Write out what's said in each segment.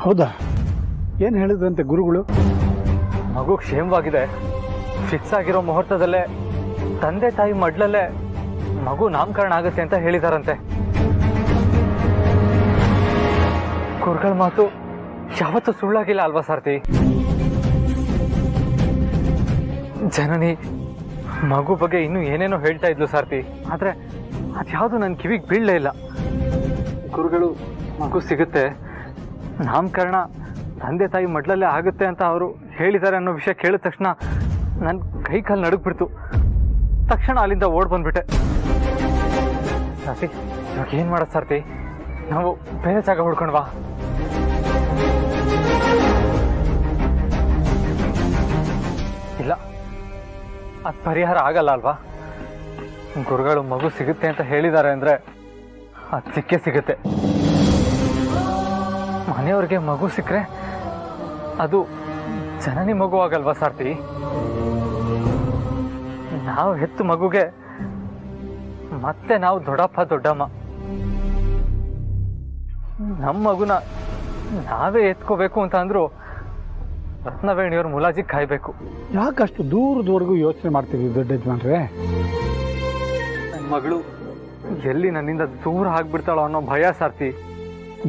ಹೌದಾ? ಏನು ಹೇಳಿದ್ರಂತೆ ಗುರುಗಳು? ಮಗು ಕ್ಷೇಮವಾಗಿದೆ, ಫಿಕ್ಸ್ ಆಗಿರೋ ಮುಹೂರ್ತದಲ್ಲೇ ತಂದೆ ತಾಯಿ ಮಡ್ಲಲ್ಲೇ ಮಗು ನಾಮಕರಣ ಆಗುತ್ತೆ ಅಂತ ಹೇಳಿದಾರಂತೆ. ಗುರುಗಳ ಮಾತು ಯಾವತ್ತೂ ಸುಳ್ಳಾಗಿಲ್ಲ ಅಲ್ವಾ ಸಾರಥಿ? ಜನನಿ ಮಗು ಬಗ್ಗೆ ಇನ್ನೂ ಏನೇನೋ ಹೇಳ್ತಾ ಇದ್ಲು ಸಾರಥಿ, ಆದ್ರೆ ಅದ್ಯಾವುದು ನನ್ನ ಕಿವಿಗೆ ಬೀಳಲೇ ಇಲ್ಲ. ಗುರುಗಳು ಮಗು ಸಿಗುತ್ತೆ, ನಾಮಕರಣ ತಂದೆ ತಾಯಿ ಮಡ್ಲಲ್ಲೇ ಆಗುತ್ತೆ ಅಂತ ಅವರು ಹೇಳಿದ್ದಾರೆ ಅನ್ನೋ ವಿಷಯ ಕೇಳಿದ ತಕ್ಷಣ ನನ್ನ ಕೈ ಕಾಲು ನಡುಗ್ಬಿಡ್ತು. ತಕ್ಷಣ ಅಲ್ಲಿಂದ ಓಡ್ ಬಂದ್ಬಿಟ್ಟೆ. ಸಾರಥಿ, ಇವಾಗ ಏನು ಮಾಡೋದು ಸಾರಥಿ? ನಾವು ಬೇರೆ ಜಾಗ ಹುಡ್ಕೊಂಡ್ವಾ? ಇಲ್ಲ, ಅದು ಪರಿಹಾರ ಆಗಲ್ಲ ಅಲ್ವಾ? ಗುರುಗಳು ಮಗು ಸಿಗುತ್ತೆ ಅಂತ ಹೇಳಿದ್ದಾರೆ ಅಂದರೆ ಅದು ಸಿಕ್ಕೇ ಸಿಗುತ್ತೆ. ಮನೆಯವ್ರಿಗೆ ಮಗು ಸಿಕ್ಕರೆ ಅದು ಜನನಿ ಮಗು ಆಗಲ್ವಾ ಸಾರಥಿ? ನಾವು ಹೆತ್ತು ಮಗುಗೆ ಮತ್ತೆ ನಾವು ದೊಡ್ಡಪ್ಪ ದೊಡ್ಡಮ್ಮ. ನಮ್ಮ ಮಗುನ ನಾವೇ ಎತ್ಕೋಬೇಕು ಅಂತ ಅಂದ್ರು ರತ್ನವೇಣಿಯವ್ರ ಮುಲಾಜಿಗೆ ಕಾಯ್ಬೇಕು. ಯಾಕಷ್ಟು ದೂರದವರೆಗೂ ಯೋಚನೆ ಮಾಡ್ತೀವಿ ದೊಡ್ಡ ಯಜಮಾನ್ರೆ? ನನ್ನ ಮಗಳು ಎಲ್ಲಿ ನನ್ನಿಂದ ದೂರ ಆಗ್ಬಿಡ್ತಾಳೋ ಅನ್ನೋ ಭಯ ಸಾರಥಿ.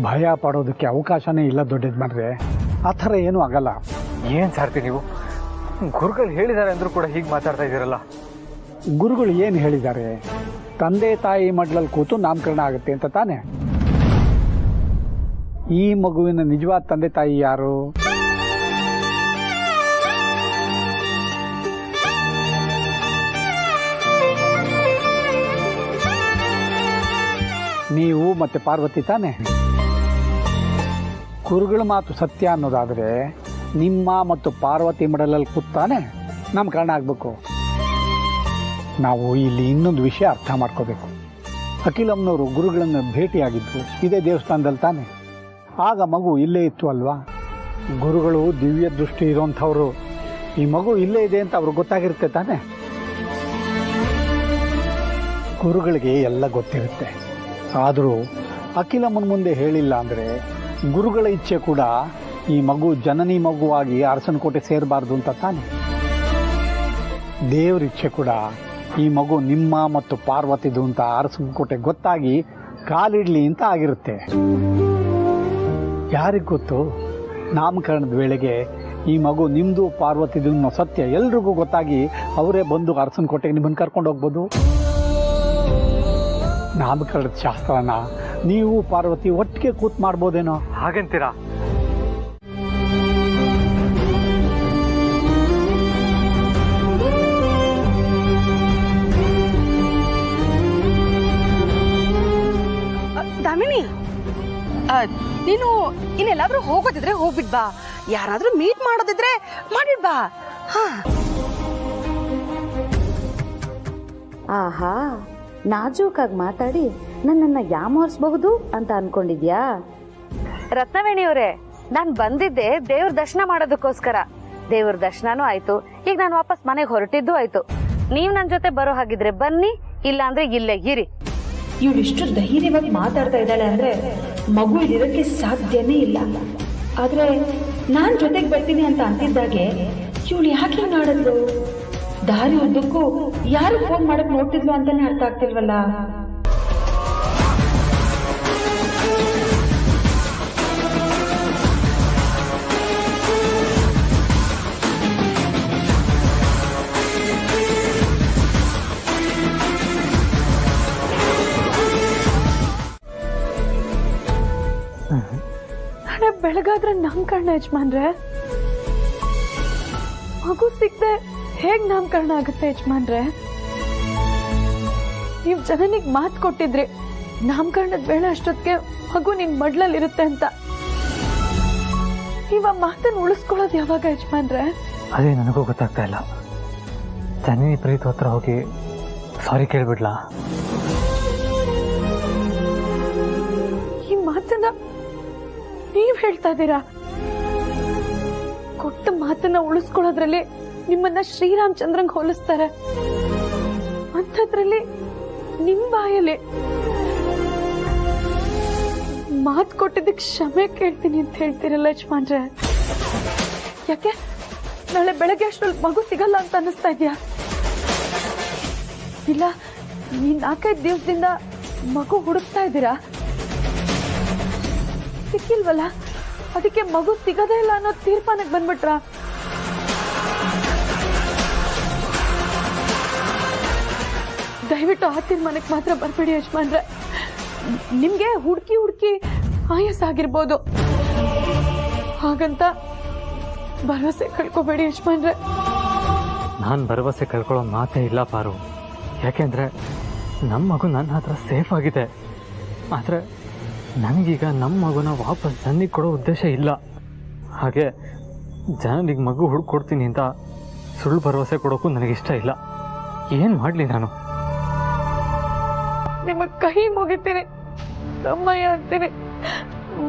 ಭಯ ಪಡೋದಕ್ಕೆ ಅವಕಾಶನೇ ಇಲ್ಲ ದೊಡ್ಡ ಯಜಮಾನ್ರೆ. ಆ ಥರ ಏನೂ ಆಗಲ್ಲ. ಏನು ಸಾರಥಿ ನೀವು? ಗುರುಗಳು ಹೇಳಿದ್ದಾರೆ ಅಂದ್ರೂ ಕೂಡ ಹೀಗೆ ಮಾತಾಡ್ತಾ ಇದ್ದೀರಲ್ಲ. ಗುರುಗಳು ಏನು ಹೇಳಿದ್ದಾರೆ? ತಂದೆ ತಾಯಿ ಮಡ್ಲಲ್ಲಿ ಕೂತು ನಾಮಕರಣ ಆಗುತ್ತೆ ಅಂತ ತಾನೆ. ಈ ಮಗುವಿನ ನಿಜವಾದ ತಂದೆ ತಾಯಿ ಯಾರು? ನೀವು ಮತ್ತೆ ಪಾರ್ವತಿ ತಾನೆ. ಗುರುಗಳ ಮಾತು ಸತ್ಯ ಅನ್ನೋದಾದರೆ ನಿಮ್ಮ ಮತ್ತು ಪಾರ್ವತಿ ಮಡಲಲ್ಲಿ ಕೂತಾನೆ ನಾಮಕರಣ ಆಗಬೇಕು. ನಾವು ಇಲ್ಲಿ ಇನ್ನೊಂದು ವಿಷಯ ಅರ್ಥ ಮಾಡ್ಕೋಬೇಕು. ಅಖಿಲಮ್ಮನವರು ಗುರುಗಳನ್ನು ಭೇಟಿಯಾಗಿದ್ರು ಇದೇ ದೇವಸ್ಥಾನದಲ್ಲಿ ತಾನೆ. ಆಗ ಮಗು ಇಲ್ಲೇ ಇತ್ತು ಅಲ್ವಾ? ಗುರುಗಳು ದಿವ್ಯ ದೃಷ್ಟಿ ಇರೋಂಥವ್ರು. ಈ ಮಗು ಇಲ್ಲೇ ಇದೆ ಅಂತ ಅವ್ರಿಗೆ ಗೊತ್ತಾಗಿರುತ್ತೆ ತಾನೆ. ಗುರುಗಳಿಗೆ ಎಲ್ಲ ಗೊತ್ತಿರುತ್ತೆ. ಆದರೂ ಅಖಿಲಮ್ಮನ ಮುಂದೆ ಹೇಳಿಲ್ಲ ಅಂದರೆ ಗುರುಗಳ ಇಚ್ಛೆ ಕೂಡ ಈ ಮಗು ಜನನಿ ಮಗುವಾಗಿ ಅರಸನಕೋಟೆ ಸೇರಬಾರ್ದು ಅಂತ ತಾನೆ. ದೇವ್ರ ಇಚ್ಛೆ ಕೂಡ ಈ ಮಗು ನಿಮ್ಮ ಮತ್ತು ಪಾರ್ವತಿದು ಅಂತ ಅರಸನಕೋಟೆ ಗೊತ್ತಾಗಿ ಕಾಲಿಡ್ಲಿ ಅಂತ ಆಗಿರುತ್ತೆ. ಯಾರಿಗೆ ಗೊತ್ತು, ನಾಮಕರಣದ ವೇಳೆಗೆ ಈ ಮಗು ನಿಮ್ಮದು ಪಾರ್ವತಿದು ಅನ್ನೋ ಸತ್ಯ ಎಲ್ರಿಗೂ ಗೊತ್ತಾಗಿ ಅವರೇ ಬಂದು ಅರಸನಕೋಟೆಗೆ ನಿಮ್ಮನ್ನು ಕರ್ಕೊಂಡು ಹೋಗ್ಬೋದು. ನಾಮಕರಣದ ಶಾಸ್ತ್ರನ ನೀವು ಪಾರ್ವತಿ ಒಟ್ಟಿಗೆ ಕೂತ್ ಮಾಡ್ಬೋದೇನೋ. ಹಾಗಂತೀರಾ? ದಾಮಿನಿ, ನೀನು ಇನ್ನೆಲ್ಲಾದ್ರೂ ಹೋಗೋದಿದ್ರೆ ಹೋಗ್ಬಿಡ್ಬಾ. ಯಾರಾದ್ರೂ ಮೀಟ್ ಮಾಡೋದಿದ್ರೆ ಮಾಡಿಡ್ಬಾ. ಆಹಾ, ನಾಜೂಕಾಗಿ ಮಾತಾಡಿ ನನ್ನನ್ನು ಯಾಮೋರಿಸಬಹುದು ಅಂತ ಅನ್ಕೊಂಡಿದ್ಯಾ? ರತ್ನವೇಣಿಯವರೇ, ನಾನು ಬಂದಿದ್ದೆ ದೇವ್ರ ದರ್ಶನ ಮಾಡೋದಕ್ಕೋಸ್ಕರ. ದೇವ್ರ ದರ್ಶನನೂ ಆಯ್ತು, ಈಗ ನಾನು ವಾಪಸ್ ಮನೆಗೆ ಹೊರಟಿದ್ದು ಆಯ್ತು. ನೀವ್ ನನ್ ಜೊತೆ ಬರೋ ಹಾಗಿದ್ರೆ ಬನ್ನಿ, ಇಲ್ಲ ಅಂದ್ರೆ ಇಲ್ಲೇ ಇರಿ. ಇವಳು ಇಷ್ಟು ಧೈರ್ಯವಾಗಿ ಮಾತಾಡ್ತಾ ಇದ್ದಾಳೆ ಅಂದ್ರೆ ಮಗು ಇರೋಕ್ಕೆ ಸಾಧ್ಯನೇ ಇಲ್ಲ. ಆದ್ರೆ ನಾನ್ ಜೊತೆಗೆ ಬರ್ತೀನಿ ಅಂತ ಅಂತಿದ್ದಾಗೆ ಇವಳು ಯಾಕೆ ಹಿಂಗ್ ಆಡಿದ್ಲು? ದಾರಿ ಉದ್ದಕ್ಕೂ ಯಾರು ಫೋನ್ ಮಾಡಕ್ ನೋಡ್ತಿದ್ಲು ಅಂತಾನೆ ಅರ್ಥ ಆಗ್ತಿಲ್ವಲ್ಲ. ಬೆಳಗಾದ್ರೆ ನಾಮಕರಣ ಯಜಮಾನ್ರೆ. ಮಗು ಸಿಕ್ದೆ ಹೇಗ್ ನಾಮಕರಣ ಆಗುತ್ತೆ ಯಜಮಾನ್ರೆ? ನೀವ್ ಜನನಿಗೆ ಮಾತು ಕೊಟ್ಟಿದ್ರಿ ನಾಮಕರಣದ ವೇಳೆ ಅಷ್ಟೊತ್ತಿಗೆ ಮಗು ನಿನ್ ಮಡ್ಲಲ್ಲಿರುತ್ತೆ ಅಂತ. ನೀವ್ ಆ ಮಾತನ್ನ ಉಳಿಸ್ಕೊಳ್ಳೋದು ಯಾವಾಗ ಯಜಮಾನ್ರೆ? ಅದೇ ನನಗೂ ಗೊತ್ತಾಗ್ತಾ ಇಲ್ಲ. ಜನನಿ ಪ್ರೀತಿ ಹತ್ರ ಹೋಗಿ ಸಾರಿ ಕೇಳ್ಬಿಡ್ಲಾ? ಈ ಮಾತನ್ನ ನೀವ್ ಹೇಳ್ತಾ ಇದ್ದೀರಾ? ಕೊಟ್ಟ ಮಾತನ್ನ ಉಳಿಸ್ಕೊಳ್ಳೋದ್ರಲ್ಲಿ ನಿಮ್ಮನ್ನ ಶ್ರೀರಾಮಚಂದ್ರಂಗ್ ಹೋಲಿಸ್ತಾರೆ. ಅಂಥದ್ರಲ್ಲಿ ನಿಮ್ ಬಾಯಲ್ಲಿ ಮಾತು ಕೊಟ್ಟಿದ್ದಕ್ಕೆ ಕ್ಷಮೆ ಕೇಳ್ತೀನಿ ಅಂತ ಹೇಳ್ತೀರಲ್ಲ ಯಜಮಾನ್ರೆ. ಯಾಕೆ ನಾಳೆ ಬೆಳಗ್ಗೆ ಅಷ್ಟ್ರಲ್ಲಿ ಮಗು ಸಿಗಲ್ಲ ಅಂತ ಅನ್ನಿಸ್ತಾ ಇದೆಯಾ? ಇಲ್ಲ ಈ 4-5 ದಿವಸದಿಂದ ಮಗು ಹುಡುಕ್ತಾ ಇದ್ದೀರಾ? ಸಿಕ್ಕಿಲ್ವಲ್ಲ, ಅದಕ್ಕೆ ಮಗು ಸಿಗದೇ ಇಲ್ಲ ಅನ್ನೋ ತೀರ್ಮಾನಕ್ಕೆ ಬಂದ್ಬಿಟ್ರಾ? ದಯವಿಟ್ಟು ಆ ತೀರ್ಮಾನಕ್ಕೆ ಮಾತ್ರ ಬರ್ಬೇಡಿ ಯಜಮಾನ್ರೆ. ನಿಮ್ಗೆ ಹುಡುಕಿ ಆಯಸ್ಸಾಗಿರ್ಬೋದು, ಹಾಗಂತ ಭರವಸೆ ಕಳ್ಕೊಬೇಡಿ ಯಜಮಾನ್ರೆ. ನಾನು ಭರವಸೆ ಕಳ್ಕೊಳ್ಳೋ ಮಾತೇ ಇಲ್ಲ ಪಾರು. ಯಾಕೆಂದ್ರೆ ನಮ್ಮ ಮಗು ನನ್ನ ಹತ್ರ ಸೇಫ್ ಆಗಿದೆ. ಆದರೆ ನನಗೀಗ ನಮ್ಮ ಮಗುನ ವಾಪಸ್ ನನಗೆ ಕೊಡೋ ಉದ್ದೇಶ ಇಲ್ಲ. ಹಾಗೆ ಜನರಿಗೆ ಮಗು ಹುಡುಕೊಡ್ತೀನಿ ಅಂತ ಸುಳ್ಳು ಭರವಸೆ ಕೊಡೋಕ್ಕೂ ನನಗಿಷ್ಟ ಇಲ್ಲ. ಏನು ಮಾಡಲಿ ನಾನು? ನಿಮ್ಮ ಕೈ ಮುಗಿತೀನಿ, ತಮ್ಮಯ್ಯ ಅಂತೀನಿ.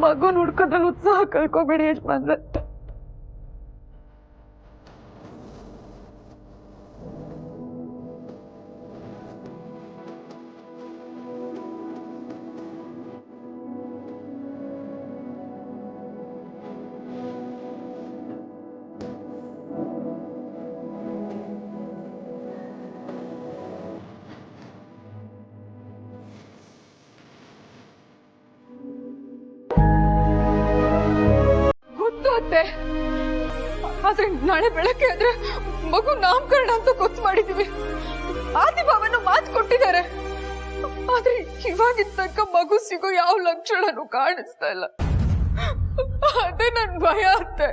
ಮಗುನ ಹುಡ್ಕೋದ್ರಲ್ಲಿ ಉತ್ಸಾಹ ಕಳ್ಕೊಬೇಡಿ ಯಜಮಾನ್ರೆ. ಆದ್ರೆ ನಾಳೆ ಬೆಳಗ್ಗೆ ಆದ್ರೆ ಮಗು ನಾಮಕರಣ ಅಂತ ಗೊತ್ತು ಮಾಡಿದೀವಿ. ಆದಿಭಾವನು ಮಾತು ಕೊಟ್ಟಿದ್ದಾರೆ. ಆದ್ರೆ ಇವಾಗಿದ್ದ ತನಕ ಮಗು ಸಿಗೋ ಯಾವ ಲಕ್ಷಣನೂ ಕಾಣಿಸ್ತಾ ಇಲ್ಲ. ಅದೇ ನನ್ ಭಯ ಆಗುತ್ತೆ.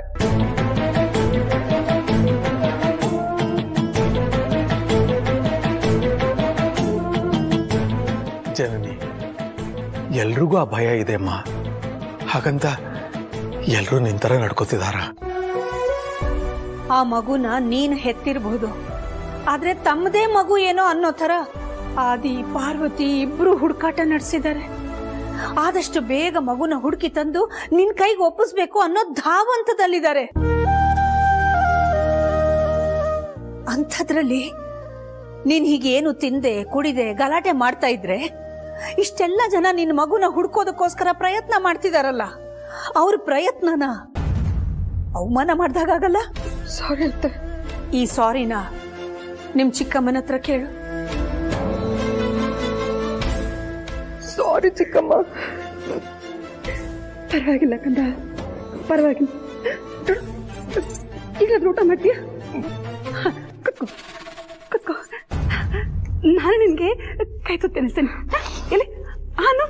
ಜನನಿ, ಎಲ್ರಿಗೂ ಆ ಭಯ ಇದೆ ಅಮ್ಮ. ಹಾಗಂತ ಎಲ್ರೂ ನಿಂತರ ನಡ್ಕೋತಿದಾರ? ಆ ಮಗುನ ನೀನು ಹೆತ್ತಿರಬಹುದು, ಆದ್ರೆ ತಮ್ಮದೇ ಮಗು ಏನೋ ಅನ್ನೋ ತರ ಆದಿ ಪಾರ್ವತಿ ಇಬ್ರು ಹುಡುಕಾಟ ನಡೆಸಿದ್ದಾರೆ. ಆದಷ್ಟು ಬೇಗ ಮಗುನ ಹುಡುಕಿ ತಂದು ನಿನ್ ಕೈಗೆ ಒಪ್ಪಿಸ್ಬೇಕು ಅನ್ನೋ ಧಾವಂತದಲ್ಲಿದ್ದಾರೆ. ಅಂಥದ್ರಲ್ಲಿ ನೀನ್ ಹೀಗೇನು ತಿಂದೆ ಕುಡಿದೆ ಗಲಾಟೆ ಮಾಡ್ತಾ ಇದ್ರೆ ಇಷ್ಟೆಲ್ಲ ಜನ ನಿನ್ ಮಗುನ ಹುಡ್ಕೋದಕ್ಕೋಸ್ಕರ ಪ್ರಯತ್ನ ಮಾಡ್ತಿದಾರಲ್ಲ, ಅವ್ರ ಪ್ರಯತ್ನನ ಅವಮಾನ ಮಾಡ್ದಾಗಲ್ಲ? ಸಾರಿ ಅತ್ತೆ. ಈ ಸಾರಿನ ನಿಮ್ ಚಿಕ್ಕಮ್ಮನ ಹತ್ರ ಕೇಳು. ಸಾರಿ ಚಿಕ್ಕಮ್ಮ. ಪರವಾಗಿಲ್ಲ ಕಂದ, ಪರವಾಗಿಲ್ಲ. ಈಗಾದ್ರೂ ಊಟ ಮಾಡ್ತೀಯ? ಕುತ್ಕೋ ಕುತ್ಕೋ, ನಾನು ನಿನ್ಗೆ ಕೈ ತುತ್ತೇನೆ. ಸರಿ ಎಲ್ಲಿ ಹಾನು?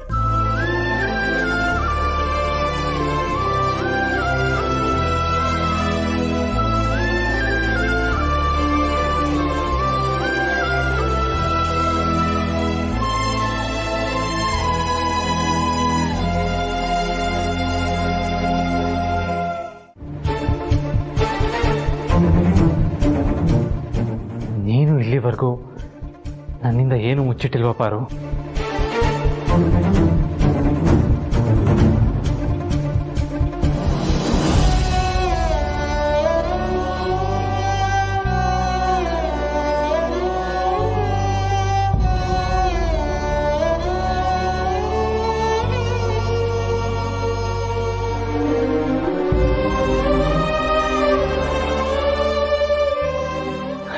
ನೀನು ಇಲ್ಲಿವರೆಗೂ ನನ್ನಿಂದ ಏನು ಮುಚ್ಚಿಟ್ಟಿಲ್ವಾ ಪಾರು?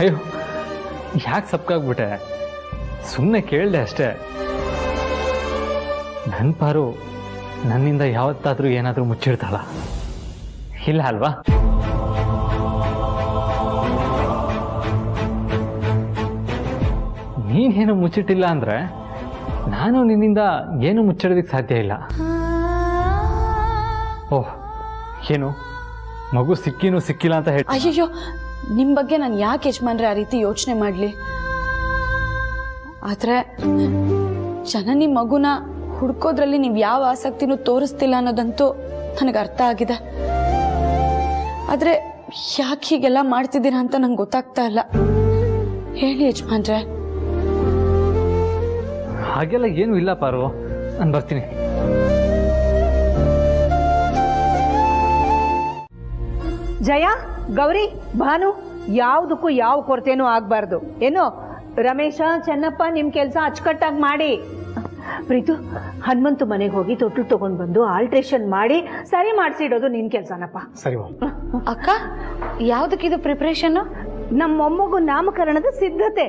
ಅಯ್ಯೋ, ಯಾಕೆ ಸಪ್ಕಾಗ್ಬಿಟ್ಟೆ? ಸುಮ್ಮನೆ ಕೇಳಿದೆ ಅಷ್ಟೇ. ನನ್ನ ಪಾರು ನನ್ನಿಂದ ಯಾವತ್ತಾದ್ರೂ ಏನಾದರೂ ಮುಚ್ಚಿಡ್ತಾಳ? ಇಲ್ಲ ಅಲ್ವಾ? ನೀನೇನು ಮುಚ್ಚಿಟ್ಟಿಲ್ಲ ಅಂದ್ರೆ ನಾನು ನಿನ್ನಿಂದ ಏನು ಮುಚ್ಚಿಡೋದಕ್ಕೆ ಸಾಧ್ಯ ಇಲ್ಲ. ಓಹ್, ಏನು ಮಗು ಸಿಕ್ಕಿನೂ ಸಿಕ್ಕಿಲ್ಲ ಅಂತ ಹೇಳಿ? ಅಯ್ಯಯ್ಯೋ, ನಿಮ್ ಬಗ್ಗೆ ನಾನು ಯಾಕೆ ಯಜಮಾನ್ರೆ ಆ ರೀತಿ ಯೋಚನೆ ಮಾಡ್ಲಿ? ಆದ್ರೆ ಜನನಿ ಮಗುನ ಹುಡ್ಕೋದ್ರಲ್ಲಿ ನೀವ್ ಯಾವ ಆಸಕ್ತಿನೂ ತೋರಿಸ್ತಿಲ್ಲ ಅನ್ನೋದಂತೂ ನನಗೆ ಅರ್ಥ ಆಗಿದೆ. ಆದ್ರೆ ಯಾಕೆ ಹೀಗೆಲ್ಲ ಮಾಡ್ತಿದ್ದೀರಾ ಅಂತ ನಂಗೆ ಗೊತ್ತಾಗ್ತಾ ಇಲ್ಲ. ಹೇಳಿ ಯಜಮಾನ್ರೆ. ಹಾಗೆಲ್ಲ ಏನು ಇಲ್ಲ ಪಾರು, ನಾನು ಬರ್ತೀನಿ. ಜಯ, ಗೌರಿ, ಭಾನು, ಯಾವುದಕ್ಕೂ ಯಾವ ಕೊರತೆನೂ ಆಗ್ಬಾರ್ದು. ಏನೋ ರಮೇಶ, ಚೆನ್ನಪ್ಪ, ನಿಮ್ ಕೆಲಸ ಅಚ್ಚುಕಟ್ಟಾಗಿ ಮಾಡಿ. ಪ್ರೀತು, ಹನುಮಂತು ಮನೆಗೆ ಹೋಗಿ ತೊಟ್ಲು ತಗೊಂಡ್ ಬಂದು ಆಲ್ಟ್ರೇಷನ್ ಮಾಡಿ ಸರಿ ಮಾಡಿಸಿಡೋದು ನಿನ್ ಕೆಲ್ಸನಪ್ಪ. ಸರಿ ಅಕ್ಕ, ಯಾವ್ದಕ್ಕಿದು ಪ್ರಿಪ್ರೇಷನ್? ನಮ್ಮ ಮೊಮ್ಮಗು ನಾಮಕರಣದ ಸಿದ್ಧತೆ.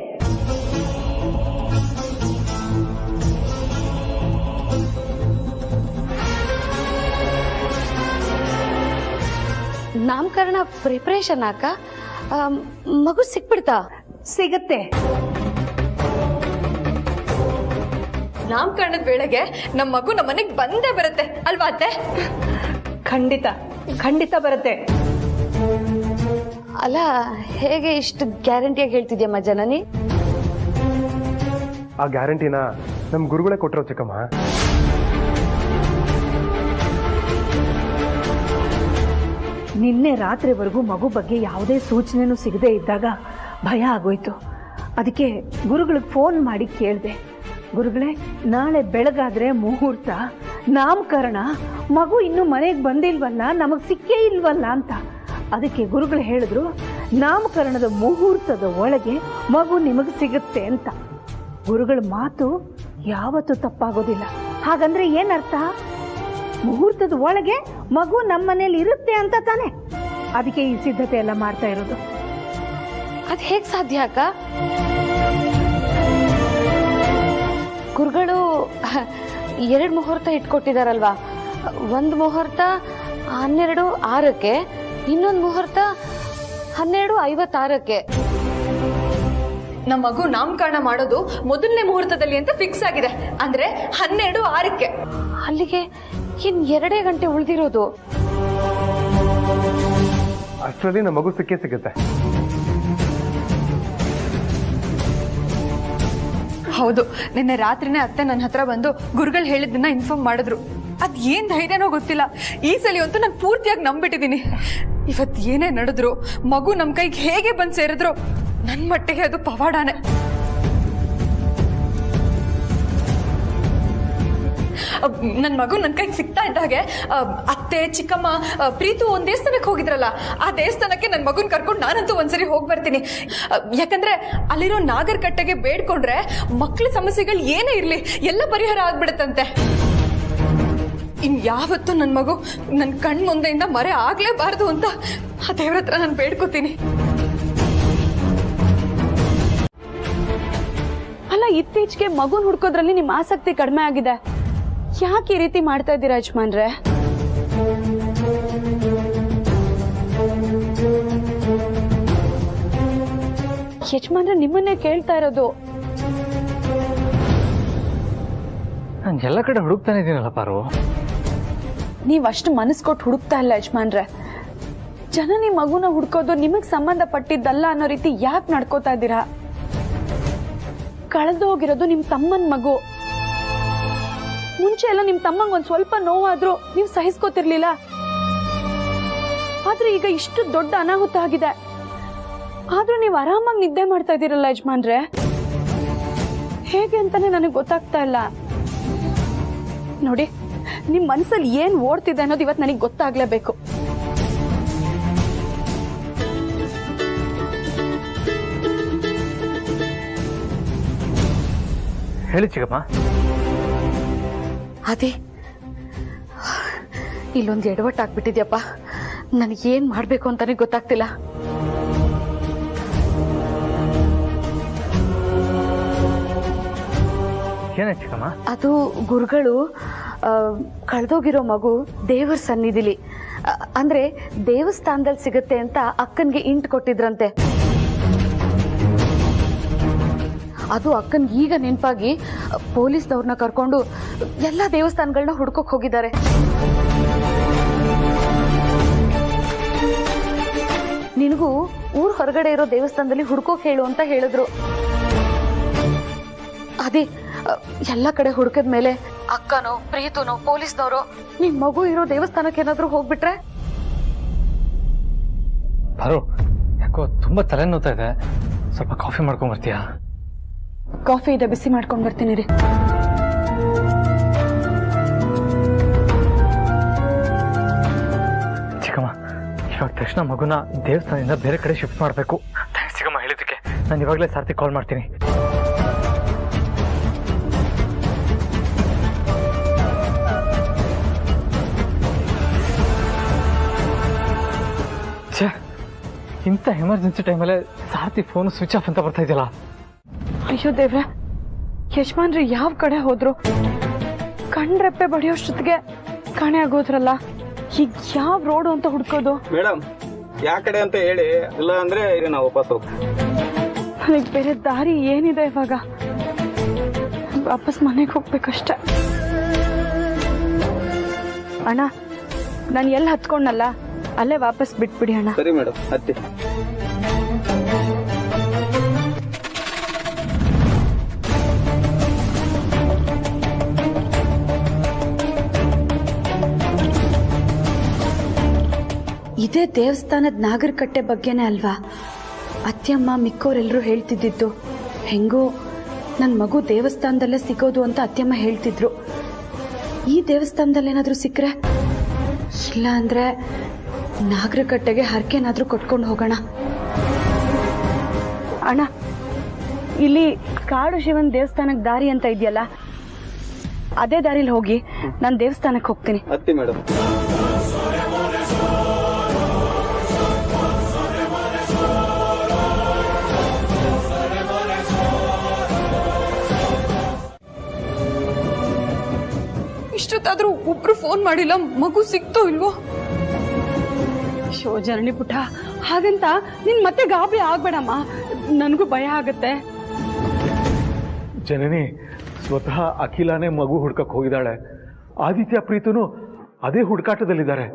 ನಾಮಕರಣ ಪ್ರಿಪ್ರೇಷನ್ ಅಕ್ಕ? ಮಗು ಸಿಕ್ಬಿಡ್ತಾ? ಸಿಗತ್ತೆ. ನಾಮಕರಣದ ವೇಳೆಗೆ ನಮ್ಮ ಮಗು ನಮ್ಮ ಮನೆಗೆ ಬಂದೇ ಬರುತ್ತೆ ಅಲ್ವಾ ಅತ್ತೆ? ಖಂಡಿತ ಖಂಡಿತ ಬರುತ್ತೆ. ಅಲ್ಲ, ಹೇಗೆ ಇಷ್ಟು ಗ್ಯಾರಂಟಿಯಾಗಿ ಹೇಳ್ತಿದ್ಯಮ್ಮ ಜನನಿ? ಆ ಗ್ಯಾರಂಟಿನ ನಮ್ ಗುರುಗಳೇ ಕೊಟ್ಟಿರೋ ಚಿಕ್ಕಮ್ಮ. ನಿನ್ನೆ ರಾತ್ರಿವರೆಗೂ ಮಗು ಬಗ್ಗೆ ಯಾವುದೇ ಸೂಚನೆನೂ ಸಿಗದೆ ಇದ್ದಾಗ ಭಯ ಆಗೋಯ್ತು. ಅದಕ್ಕೆ ಗುರುಗಳಿಗೆ ಫೋನ್ ಮಾಡಿ ಕೇಳಿದೆ, ಗುರುಗಳೇ ನಾಳೆ ಬೆಳಗಾದ್ರೆ ಮುಹೂರ್ತ, ನಾಮಕರಣ, ಮಗು ಇನ್ನೂ ಮನೆಗೆ ಬಂದಿಲ್ವಲ್ಲ, ನಮಗೆ ಸಿಕ್ಕೇ ಇಲ್ವಲ್ಲ ಅಂತ. ಅದಕ್ಕೆ ಗುರುಗಳು ಹೇಳಿದ್ರು, ನಾಮಕರಣದ ಮುಹೂರ್ತದ ಒಳಗೆ ಮಗು ನಿಮಗೆ ಸಿಗುತ್ತೆ ಅಂತ. ಗುರುಗಳ ಮಾತು ಯಾವತ್ತೂ ತಪ್ಪಾಗೋದಿಲ್ಲ. ಹಾಗಂದ್ರೆ ಏನರ್ಥ? ಮುಹೂರ್ತದ ಒಳಗೆ ಮಗು ನಮ್ಮ ಮನೇಲಿ ಇರುತ್ತೆ ಅಂತ ತಾನೆ. ಅದಕ್ಕೆ ಈ ಸಿದ್ಧತೆ ಎಲ್ಲ ಮಾಡ್ತಾ ಇರೋದು. ಅದ್ ಹೇಗ್ ಸಾಧ್ಯ ಅಕ್ಕ? ಗುರುಗಳು 2 ಮುಹೂರ್ತ ಇಟ್ಕೊಟ್ಟಿದಾರಲ್ವಾ? ಒಂದು ಮುಹೂರ್ತ 12:06ಕ್ಕೆ, ಇನ್ನೊಂದು ಮುಹೂರ್ತ 12:56ಕ್ಕೆ. ನಮ್ಮ ಮಗು ನಾಮಕರಣ ಮಾಡೋದು ಮೊದಲನೇ ಮುಹೂರ್ತದಲ್ಲಿ ಅಂತ ಫಿಕ್ಸ್ ಆಗಿದೆ. ಅಂದ್ರೆ 12:06ಕ್ಕೆ. ಅಲ್ಲಿಗೆ ಇನ್ 2 ಗಂಟೆ ಉಳಿದಿರೋದು. ಅಷ್ಟರಲ್ಲಿ ನಮ್ಮ ಮಗು ಸಿಕ್ಕೇ ಸಿಗುತ್ತೆ. ಹೌದು, ನಿನ್ನೆ ರಾತ್ರಿನೇ ಅತ್ತೆ ನನ್ನ ಹತ್ರ ಬಂದು ಗುರುಗಳು ಹೇಳಿದ್ದನ್ನ ಇನ್ಫಾರ್ಮ್ ಮಾಡಿದ್ರು. ಅದ್ ಏನ್ ಧೈರ್ಯನೋ ಗೊತ್ತಿಲ್ಲ, ಈ ಸಲ ಅಂತೂ ನಾನು ಪೂರ್ತಿಯಾಗಿ ನಂಬಿಟ್ಟಿದ್ದೀನಿ. ಇವತ್ತು ಏನೇ ನಡೆದ್ರು, ಮಗು ನಮ್ ಕೈಗೆ ಹೇಗೆ ಬಂದ್ ಸೇರಿದ್ರು, ನನ್ ಮಟ್ಟಿಗೆ ಅದು ಪವಾಡಾನೆ. ನನ್ ಮಗು ನನ್ ಕೈಗೆ ಸಿಗ್ತಾ ಇದ್ದ ಹಾಗೆ ಅತ್ತೆ, ಚಿಕ್ಕಮ್ಮ, ಪ್ರೀತು ಒಂದ್ ದೇವಸ್ಥಾನಕ್ಕೆ ಹೋಗಿದ್ರಲ್ಲ, ಆ ದೇವಸ್ಥಾನಕ್ಕೆ ನನ್ ಮಗುನ್ ಕರ್ಕೊಂಡು ನಾನಂತೂ ಒಂದ್ಸರಿ ಹೋಗಿ ಬರ್ತೀನಿ. ಯಾಕಂದ್ರೆ ಅಲ್ಲಿರೋ ನಾಗರಕಟ್ಟೆಗೆ ಬೇಡ್ಕೊಂಡ್ರೆ ಮಕ್ಳ ಸಮಸ್ಯೆಗಳು ಏನೇ ಇರ್ಲಿ ಎಲ್ಲ ಪರಿಹಾರ ಆಗ್ಬಿಡತ್ತಂತೆ. ಇನ್ ಯಾವತ್ತೂ ನನ್ ಮಗು ನನ್ ಕಣ್ ಮುಂದೆಯಿಂದ ಮರೆ ಆಗ್ಲೇಬಾರ್ದು ಅಂತ ಆ ದೇವ್ರ ಹತ್ರ ನಾನು ಬೇಡ್ಕೋತೀನಿ. ಅಲ್ಲ, ಇತ್ತೀಚೆಗೆ ಮಗುನ್ ಹುಡ್ಕೋದ್ರಲ್ಲಿ ನಿಮ್ ಆಸಕ್ತಿ ಕಡಿಮೆ ಆಗಿದೆ. ಯಾಕೆ ಈ ರೀತಿ ಮಾಡ್ತಾ ಇದ್ದೀರಾ ಯಜಮಾನ್ರೆ? ಯಜಮಾನ್ರೆ ನಿಮ್ಮನ್ನೇ ಕೇಳ್ತಾ ಇರೋದು. ನಾನು ಎಲ್ಲ ಕಡೆ ಹುಡುಕ್ತಾನೆ ಇದೀನಲ್ಲ ಪಾರು. ನೀವಷ್ಟು ಮನಸ್ಸು ಕೊಟ್ಟು ಹುಡುಕ್ತಾ ಇಲ್ಲ ಯಜಮಾನ್ರೆ. ಜನನಿ ಮಗುನ ಹುಡ್ಕೋದು ನಿಮಗ್ ಸಂಬಂಧಪಟ್ಟಿದ್ದಲ್ಲ ಅನ್ನೋ ರೀತಿ ಯಾಕೆ ನಡ್ಕೋತಾ ಇದ್ದೀರಾ? ಕಳೆದು ಹೋಗಿರೋದು ನಿಮ್ ತಮ್ಮನ್ ಮಗು. ಮುಂಚೆ ಎಲ್ಲ ನಿಮ್ ತಮ್ಮಂಗ್ ಒಂದ್ ಸ್ವಲ್ಪ ನೋವಾದ್ರೂ ನೀವು ಸಹಿಸ್ಕೋತಿರ್ಲಿಲ್ಲ. ಆದ್ರೆ ಈಗ ಇಷ್ಟು ದೊಡ್ಡ ಅನಾಹುತ ಆಗಿದೆ, ಆದ್ರೂ ನೀವು ಆರಾಮಾಗಿ ನಿದ್ದೆ ಮಾಡ್ತಾ ಇದ್ದೀರಲ್ಲ ಯಜಮಾನ್ರೆ. ಹೇಗೆ ಅಂತಾನೆ ನನಗೆ ಗೊತ್ತಾಗ್ತಾ ಇಲ್ಲ. ನೋಡಿ, ನಿಮ್ ಮನ್ಸಲ್ಲಿ ಏನ್ ಓಡ್ತಿದೆ ಅನ್ನೋದು ಇವತ್ತು ನನಗೆ ಗೊತ್ತಾಗ್ಲೇಬೇಕು. ಹೇಳಿ ಚಿಕ್ಕಮ್ಮ. ಅದೇ ಇಲ್ಲೊಂದು ಎಡವಟ್ಟಾಗ್ಬಿಟ್ಟಿದ್ಯಪ್ಪ. ನನಗೇನ್ ಮಾಡ್ಬೇಕು ಅಂತಾನೆ ಗೊತ್ತಾಗ್ತಿಲ್ಲ. ಏನೇ ಚಿಕ್ಕಮ್ಮ? ಅದು ಗುರುಗಳು ಕಳೆದೋಗಿರೋ ಮಗು ದೇವರ ಸನ್ನಿಧಿಲಿ, ಅಂದ್ರೆ ದೇವಸ್ಥಾನದಲ್ಲಿ ಸಿಗುತ್ತೆ ಅಂತ ಅಕ್ಕನ್ಗೆ ಇಂಟ್ ಕೊಟ್ಟಿದ್ರಂತೆ. ಅದು ಅಕ್ಕನ್ಗೆ ಈಗ ನೆನಪಾಗಿ ಪೊಲೀಸ್ನವ್ರನ್ನ ಕರ್ಕೊಂಡು ಎಲ್ಲಾ ದೇವಸ್ಥಾನಗಳನ್ನ ಹುಡ್ಕೋಕ್ ಹೋಗಿದ್ದಾರೆ. ನಿನಗೂ ಊರ್ ಹೊರಗಡೆ ಇರೋ ದೇವಸ್ಥಾನದಲ್ಲಿ ಹುಡ್ಕೋಕ್ ಹೇಳು ಅಂತ ಹೇಳಿದ್ರು. ಅದೇ ಎಲ್ಲ ಕಡೆ ಹುಡುಕದ ಮೇಲೆ ಅಕ್ಕನೋ, ಪ್ರೀತನೋ, ಪೊಲೀಸ್ನವರು ನಿಮ್ ಮಗು ಇರೋ ದೇವಸ್ಥಾನಕ್ಕೆ ಏನಾದ್ರು ಹೋಗ್ಬಿಟ್ರೆ? ಬರೋ, ಯಾಕೋ ತುಂಬಾ ತಲೆ ನೋತಾ ಇದೆ, ಸ್ವಲ್ಪ ಕಾಫಿ ಮಾಡ್ಕೊಂಡ್ ಬರ್ತೀಯಾ? ಕಾಫಿ ಇದೆ, ಬಿಸಿ ಮಾಡ್ಕೊಂಡ್ ಬರ್ತೀನಿ ರೀ. ಚಿಕ್ಕಮ್ಮ, ಇವಾಗ ತಕ್ಷಣ ಮಗುನ ದೇವಸ್ಥಾನದಿಂದ ಬೇರೆ ಕಡೆ ಶಿಫ್ಟ್ ಮಾಡಬೇಕು. ಥ್ಯಾಂಕ್ಸ್ ಚಿಕ್ಕಮ್ಮ ಹೇಳಿದ್ದಕ್ಕೆ. ನಾನು ಇವಾಗಲೇ ಸಾರ್ತಿ ಕಾಲ್ ಮಾಡ್ತೀನಿ. ಇಂಥ ಎಮರ್ಜೆನ್ಸಿ ಟೈಮಲ್ಲೇ ಸಾರಥಿ ಫೋನ್ ಸ್ವಿಚ್ ಆಫ್ ಅಂತ ಬರ್ತಾ ಇದೆಯಲ್ಲ. ಅಯ್ಯೋ ದೇವ್ರೆ, ಯಜಮಾನ್ರಿ ಯಾವ ಕಡೆ ಹೋದ್ರು? ಕಣ್ರೆಪ್ಪೆ ಬಡಿಯೋಷ್ಟೊತ್ತಿಗೆ ಕಾಣೆ ಆಗೋದ್ರಲ್ಲ. ಈಗ ಯಾವ ರೋಡು ಅಂತ ಹುಡ್ಕೋದು? ಮೇಡಮ್, ಯಾವ ಕಡೆ ಅಂತ ಹೇಳಿ, ಇಲ್ಲ ಅಂದ್ರೆ ನಾವು ವಾಪಸ್ ಹೋಗ್ತೀವಿ. ನನಗೆ ಬೇರೆ ದಾರಿ ಏನಿದೆ ಇವಾಗ? ವಾಪಸ್ ಮನೆಗೆ ಹೋಗ್ಬೇಕಷ್ಟೆ. ಅಣ್ಣ, ನಾನು ಎಲ್ಲಿ ಹತ್ಕೊಂಡಲ್ಲ ಅಲ್ಲೇ ವಾಪಸ್ ಬಿಟ್ಬಿಡಿ ಅಣ್ಣ. ಸರಿ ಮೇಡಮ್, ಹತ್ತಿ. ಇದೇ ದೇವಸ್ಥಾನದ ನಾಗರಕಟ್ಟೆ ಬಗ್ಗೆನೇ ಅಲ್ವಾ ಅತ್ತೆಯಮ್ಮ ಮಿಕ್ಕೋರೆಲ್ಲರೂ ಹೇಳ್ತಿದ್ದಿದ್ದು? ಹೆಂಗೋ ನನ್ನ ಮಗು ದೇವಸ್ಥಾನದಲ್ಲೇ ಸಿಗೋದು ಅಂತ ಅತ್ತೆಯಮ್ಮ ಹೇಳ್ತಿದ್ರು. ಈ ದೇವಸ್ಥಾನದಲ್ಲಿ ಏನಾದರೂ ಸಿಕ್ಕರೆ, ಇಲ್ಲ ಅಂದ್ರೆ ನಾಗರಕಟ್ಟೆಗೆ ಹರಕೆನಾದ್ರೂ ಕೊಟ್ಕೊಂಡು ಹೋಗೋಣ. ಅಣ್ಣ, ಇಲ್ಲಿ ಕಾಡು ಶಿವನ್ ದೇವಸ್ಥಾನಕ್ಕೆ ದಾರಿ ಅಂತ ಇದೆಯಲ್ಲ, ಅದೇ ದಾರಿಲಿ ಹೋಗಿ ನಾನು ದೇವಸ್ಥಾನಕ್ಕೆ ಹೋಗ್ತೀನಿ. ಹತ್ತಿ ಮೇಡಮ್. ಇಷ್ಟೊತ್ತಾದ್ರೂ ಒಬ್ರು ಫೋನ್ ಮಾಡಿಲ್ಲ, ಮಗು ಸಿಕ್ತೋ ಇಲ್ವೋ? ಶೋ ಜನನಿ ಪುಟ್ಟ, ಹಾಗಂತ ನೀನ್ ಮತ್ತೆ ಗಾಬರಿ ಆಗ್ಬೇಡಮ್ಮ, ನನಗೂ ಭಯ ಆಗತ್ತೆ. ಜನನಿ, ಸ್ವತಃ ಅಖಿಲಾನೇ ಮಗು ಹುಡ್ಕಕ್ ಹೋಗಿದ್ದಾಳೆ. ಆದಿತ್ಯ ಪ್ರೀತನು ಅದೇ ಹುಡುಕಾಟದಲ್ಲಿದ್ದಾರೆ.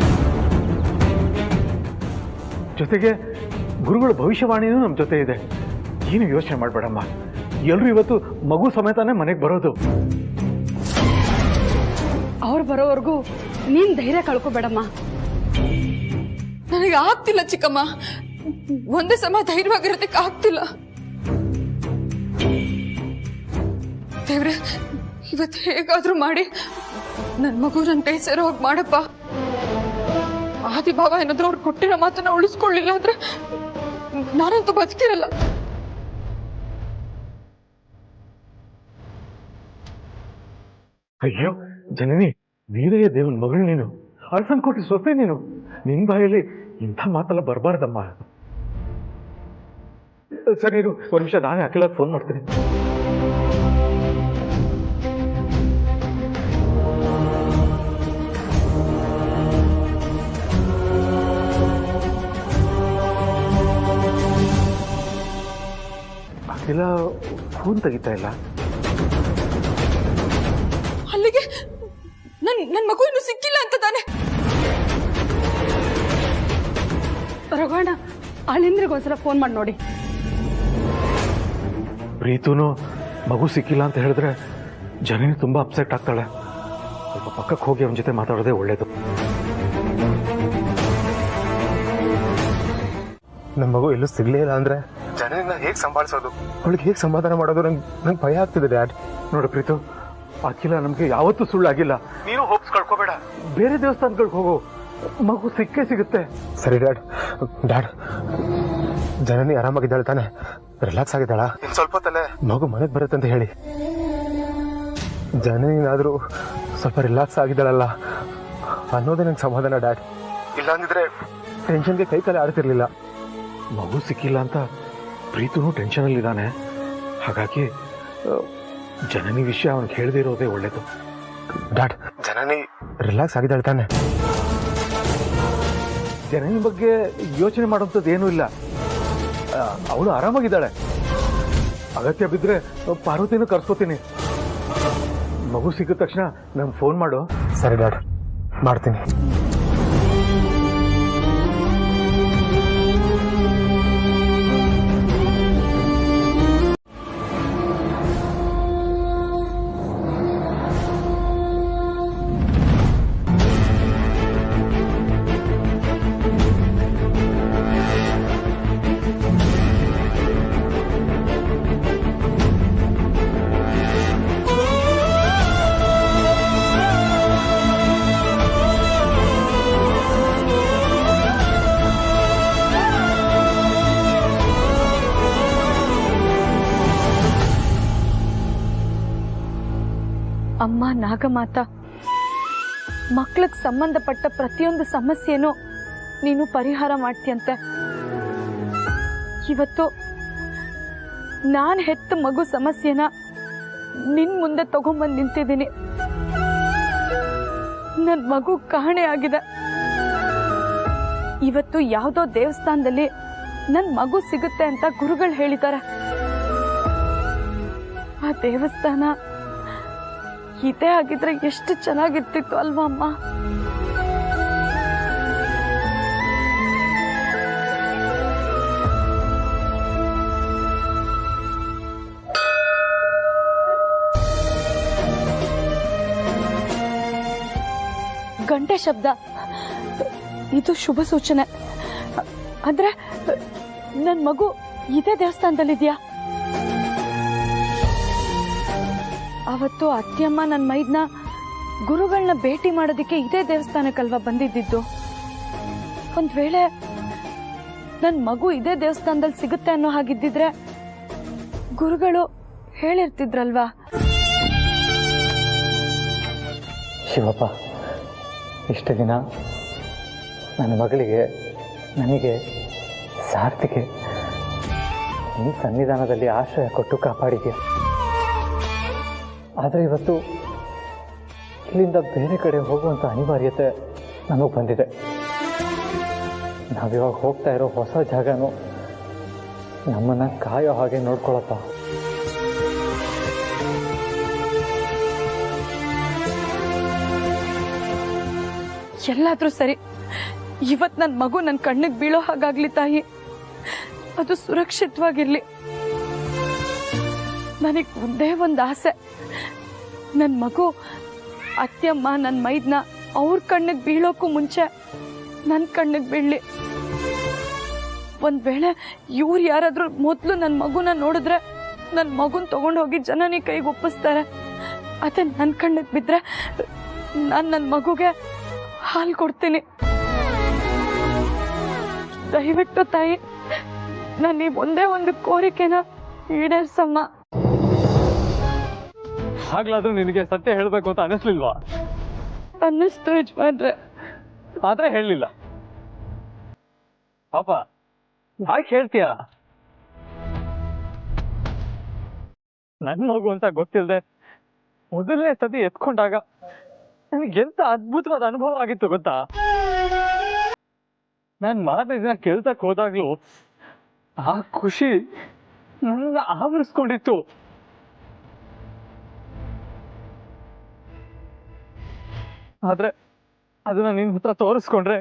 ಜೊತೆಗೆ ಗುರುಗಳ ಭವಿಷ್ಯವಾಣಿನೂ ನಮ್ಮ ಜೊತೆ ಇದೆ. ಏನು ಯೋಚನೆ ಮಾಡ್ಬೇಡಮ್ಮ, ಎಲ್ರು ಇವತ್ತು ಮಗು ಸಮೇತನೇ ಮನೆಗೆ ಬರೋದು. ಅವ್ರು ಬರೋವರೆಗೂ ನೀನ್ ಧೈರ್ಯ ಕಳ್ಕೊಬೇಡಮ್ಮ. ನನಗೆ ಆಗ್ತಿಲ್ಲ ಚಿಕ್ಕಮ್ಮ, ಒಂದೇ ಸಮ ಧೈರ್ಯವಾಗಿರೋದಕ್ಕೆ ಆಗ್ತಿಲ್ಲ. ದೇವ್ರೆ, ಇವತ್ತು ಹೇಗಾದ್ರೂ ಮಾಡಿ ನನ್ ಮಗು ನನ್ನ ಕೈ ಸೇರೋ ಹೋಗಿ ಮಾಡಪ್ಪ. ಆದಿಭಾವ ಏನಾದ್ರೂ ಅವ್ರು ಕೊಟ್ಟಿರೋ ಮಾತನ್ನ ಉಳಿಸ್ಕೊಳ್ಳಿಲ್ಲ ಅಂದ್ರೆ ನಾನಂತೂ ಬದುಕಿರಲ್ಲ. ಅಯ್ಯೋ ಜನನಿ, ವೀರಯ್ಯ ದೇವನ ಮಗಳು ನೀನು, ಅಳ್ಸನ್ಕೋಟಿ ಸೊಸೆ ನೀನು. ನಿನ್ ಬಾಯಲ್ಲಿ ಇಂಥ ಮಾತೆಲ್ಲ ಬರಬಾರ್ದಮ್ಮ. ಸರಿ ಇರು, ಒಂದು ನಿಮಿಷ, ನಾನೇ ಅಖಿಲಾಗ ಫೋನ್ ಮಾಡ್ತೀನಿ. ಅಖಿಲ ಫೋನ್ ತೆಗಿತಾ ಇಲ್ಲ. ಅಲ್ಲಿಗೆ ನನ್ ಮಗು ಇನ್ನು ಸಿಕ್ಕಿಲ್ಲ ಅಂತ ತಾನೆ? ರಘುವಣ್ಣ, ಅಳಿಂದ್ರಿಗೊಂದ್ಸಲ ಫೋನ್ ಮಾಡಿ ನೋಡಿ. ಪ್ರೀತುನು ಮಗು ಸಿಕ್ಕಿಲ್ಲ ಅಂತ ಹೇಳಿದ್ರೆ ಜನನಿ ತುಂಬಾ ಅಪ್ಸೆಟ್ ಆಗ್ತಾಳೆ. ಸ್ವಲ್ಪ ಪಕ್ಕಕ್ಕೆ ಹೋಗಿ ಅವನ ಜೊತೆ ಮಾತಾಡೋದೇ ಒಳ್ಳೇದು. ನನ್ನ ಮಗು ಎಲ್ಲೂ ಸಿಗ್ಲೇ ಇಲ್ಲ ಅಂದ್ರೆ ಜನನಿಂದ ಹೇಗೆ ಸಂಭಾಳಿಸೋದು, ಅವಳಿಗೆ ಹೇಗೆ ಸಮಾಧಾನ ಮಾಡೋದು, ನಂಗೆ ಭಯ ಆಗ್ತಿದೆ ಡ್ಯಾಡ್. ನೋಡು ಪ್ರೀತು, ಅಖಿಲ ನಮ್ಗೆ ಯಾವತ್ತೂ ಸುಳ್ಳಾಗಿಲ್ಲ. ನೀನು ಹೋಪ್ಸ್ ಕಳ್ಕೋಬೇಡ, ಬೇರೆ ದೇವಸ್ಥಾನಗಳಿಗೆ ಹೋಗು, ಮಗು ಸಿಕ್ಕೇ ಸಿಗುತ್ತೆ. ಸರಿ ಡ್ಯಾಡ್. ಡ್ಯಾಡ್, ಜನನಿ ಆರಾಮಾಗಿದ್ದಾಳೆ ತಾನೆ? ರಿಲ್ಯಾಕ್ಸ್ ಆಗಿದ್ದಾಳ? ಸ್ವಲ್ಪ ತಲೆ ಮಗು ಮನೆಗೆ ಬರುತ್ತೆ ಅಂತ ಹೇಳಿ. ಜನನಿನಾದ್ರೂ ಸ್ವಲ್ಪ ರಿಲ್ಯಾಕ್ಸ್ ಆಗಿದ್ದಾಳಲ್ಲ ಅನ್ನೋದೇ ನಂಗೆ ಸಮಾಧಾನ ಡ್ಯಾಡ್. ಇಲ್ಲಾಂದಿದ್ರೆ ಟೆನ್ಷನ್ಗೆ ಕೈ ಕಾಲೇ ಆಡ್ತಿರ್ಲಿಲ್ಲ. ಮಗು ಸಿಕ್ಕಿಲ್ಲ ಅಂತ ಪ್ರೀತುನು ಟೆನ್ಷನ್ ಅಲ್ಲಿ ಇದ್ದಾನೆ. ಹಾಗಾಗಿ ಜನನಿ ವಿಷಯ ಅವನಿಗೆ ಹೇಳದೇ ಇರೋದೇ ಒಳ್ಳೇದು. ಡ್ಯಾಡ್, ಜನನಿ ರಿಲ್ಯಾಕ್ಸ್ ಆಗಿದ್ದಾಳೆ ತಾನೆ? ಜನನಿ ಬಗ್ಗೆ ಯೋಚನೆ ಮಾಡುವಂಥದ್ದು ಏನೂ ಇಲ್ಲ. ಅವಳು ಆರಾಮಾಗಿದ್ದಾಳೆ. ಅಗತ್ಯ ಬಿದ್ದರೆ ಪಾರ್ವತಿನೂ ಕರ್ಸ್ಕೋತೀನಿ. ಮಗು ಸಿಕ್ಕಿದ ತಕ್ಷಣ ನಂಗೆ ಫೋನ್ ಮಾಡು. ಸರಿ ಡ್ಯಾಡ್, ಮಾಡ್ತೀನಿ. ಅಮ್ಮ ನಾಗಮಾತ, ಮಕ್ಕಳಿಗೆ ಸಂಬಂಧಪಟ್ಟ ಪ್ರತಿಯೊಂದು ಸಮಸ್ಯೆನೂ ನೀನು ಪರಿಹಾರ ಮಾಡ್ತೀಯಂತೆ. ಇವತ್ತು ನಾನು ಹೆತ್ತ ಮಗು ಸಮಸ್ಯೆನ ನಿನ್ ಮುಂದೆ ತಗೊಂಬಂದು ನಿಂತಿದ್ದೀನಿ. ನನ್ನ ಮಗು ಕಾಣೆ ಆಗಿದೆ. ಇವತ್ತು ಯಾವುದೋ ದೇವಸ್ಥಾನದಲ್ಲಿ ನನ್ನ ಮಗು ಸಿಗುತ್ತೆ ಅಂತ ಗುರುಗಳು ಹೇಳಿದ್ದಾರೆ. ಆ ದೇವಸ್ಥಾನ ಇದೇ ಆಗಿದ್ರೆ ಎಷ್ಟು ಚೆನ್ನಾಗಿರ್ತಿತ್ತು ಅಲ್ವಾ ಅಮ್ಮ? ಗಂಟೆ ಶಬ್ದ, ಇದು ಶುಭ ಸೂಚನೆ. ಆದ್ರೆ ನನ್ ಮಗು ಇದೇ ದೇವಸ್ಥಾನದಲ್ಲಿದ್ಯಾ? ಅವತ್ತು ಅತ್ತೆಯಮ್ಮ ನನ್ನ ಮೈದ್ನ ಗುರುಗಳನ್ನ ಭೇಟಿ ಮಾಡೋದಕ್ಕೆ ಇದೇ ದೇವಸ್ಥಾನಕ್ಕಲ್ವಾ ಬಂದಿದ್ದು. ಒಂದ್ ವೇಳೆ ನನ್ ಮಗು ಇದೇ ದೇವಸ್ಥಾನದಲ್ಲಿ ಸಿಗುತ್ತೆ ಅನ್ನೋ ಹಾಗಿದ್ದಿದ್ರೆ ಗುರುಗಳು ಹೇಳಿರ್ತಿದ್ರಲ್ವಾ? ಶಿವಪ್ಪ, ಇಷ್ಟು ದಿನ ನನ್ನ ಮಗಳಿಗೆ, ನನಗೆ, ಸಾರ್ಥಿಗೆ ಈ ಸನ್ನಿಧಾನದಲ್ಲಿ ಆಶ್ರಯ ಕೊಟ್ಟು ಕಾಪಾಡಿದ್ಯಾ. ಆದರೆ ಇವತ್ತು ಇಲ್ಲಿಂದ ಬೇರೆ ಕಡೆ ಹೋಗುವಂಥ ಅನಿವಾರ್ಯತೆ ನಮಗೆ ಬಂದಿದೆ. ನಾವಿವಾಗ ಹೋಗ್ತಾ ಇರೋ ಹೊಸ ಜಾಗನೂ ನಮ್ಮನ್ನು ಕಾಯೋ ಹಾಗೆ ನೋಡ್ಕೊಳಪ್ಪ. ಎಲ್ಲಾದ್ರೂ ಸರಿ, ಇವತ್ ನನ್ ಮಗು ನನ್ ಕಣ್ಣಿಗೆ ಬೀಳೋ ಹಾಗಾಗ್ಲಿ ತಾಯಿ. ಅದು ಸುರಕ್ಷಿತವಾಗಿರ್ಲಿ. ನನಗ್ ಒಂದೇ ಒಂದು ಆಸೆ, ನನ್ ಮಗು ಅತ್ತೆಯಮ್ಮ ನನ್ ಮೈದ್ನ ಅವ್ರ ಕಣ್ಣಿಗೆ ಬೀಳೋಕ್ಕೂ ಮುಂಚೆ ನನ್ ಕಣ್ಣಿಗೆ ಬೀಳ್ಲಿ. ಒಂದ್ ವೇಳೆ ಇವ್ರು ಯಾರಾದ್ರೂ ಮೊದ್ಲು ನನ್ ಮಗುನ ನೋಡಿದ್ರೆ ನನ್ ಮಗುನ್ ತಗೊಂಡೋಗಿ ಜನನಿ ಕೈಗೆ ಒಪ್ಪಿಸ್ತಾರೆ. ಅದೇ ನನ್ ಕಣ್ಣಿಗೆ ಬಿದ್ರೆ ನಾನ್ ನನ್ ಮಗುಗೆ ಹಾಲು ಕೊಡ್ತೀನಿ. ದಯವಿಟ್ಟು ತಾಯಿ, ನಾನು ಈ ಒಂದೇ ಒಂದು ಕೋರಿಕೆನ ಈಡೇರ್ಸಮ್ಮ. ಆಗ್ಲಾದ್ರೂ ನಿನಗೆ ಸತ್ಯ ಹೇಳ್ಬೇಕು ಅಂತ ಅನಿಸ್ಲಿಲ್ವಾ? ಅನ್ನಿಸ್ತು ಯಜಮಾನ್ರೆ, ಆದ್ರೆ ಹೇಳಲಿಲ್ಲ. ಪಾಪ ಯಾಕೆ ಹೇಳ್ತೀಯ? ನನ್ನ ಮಗು ಅಂತ ಗೊತ್ತಿಲ್ಲದೆ ಮೊದಲನೇ ಸತಿ ಎತ್ಕೊಂಡಾಗ ನನಗೆ ಎಂತ ಅದ್ಭುತವಾದ ಅನುಭವ ಆಗಿತ್ತು ಗೊತ್ತಾ? ನಾನು ಮಾರನೇ ದಿನ ಕೆಲ್ಸಕ್ಕೆ ಹೋದಾಗ್ಲೂ ಆ ಖುಷಿ ನನ್ನ ಆವರಿಸ್ಕೊಂಡಿತ್ತು. ಆದ್ರೆ ಅದನ್ನ ನಿನ್ ಹತ್ರ ತೋರಿಸ್ಕೊಂಡ್ರೆ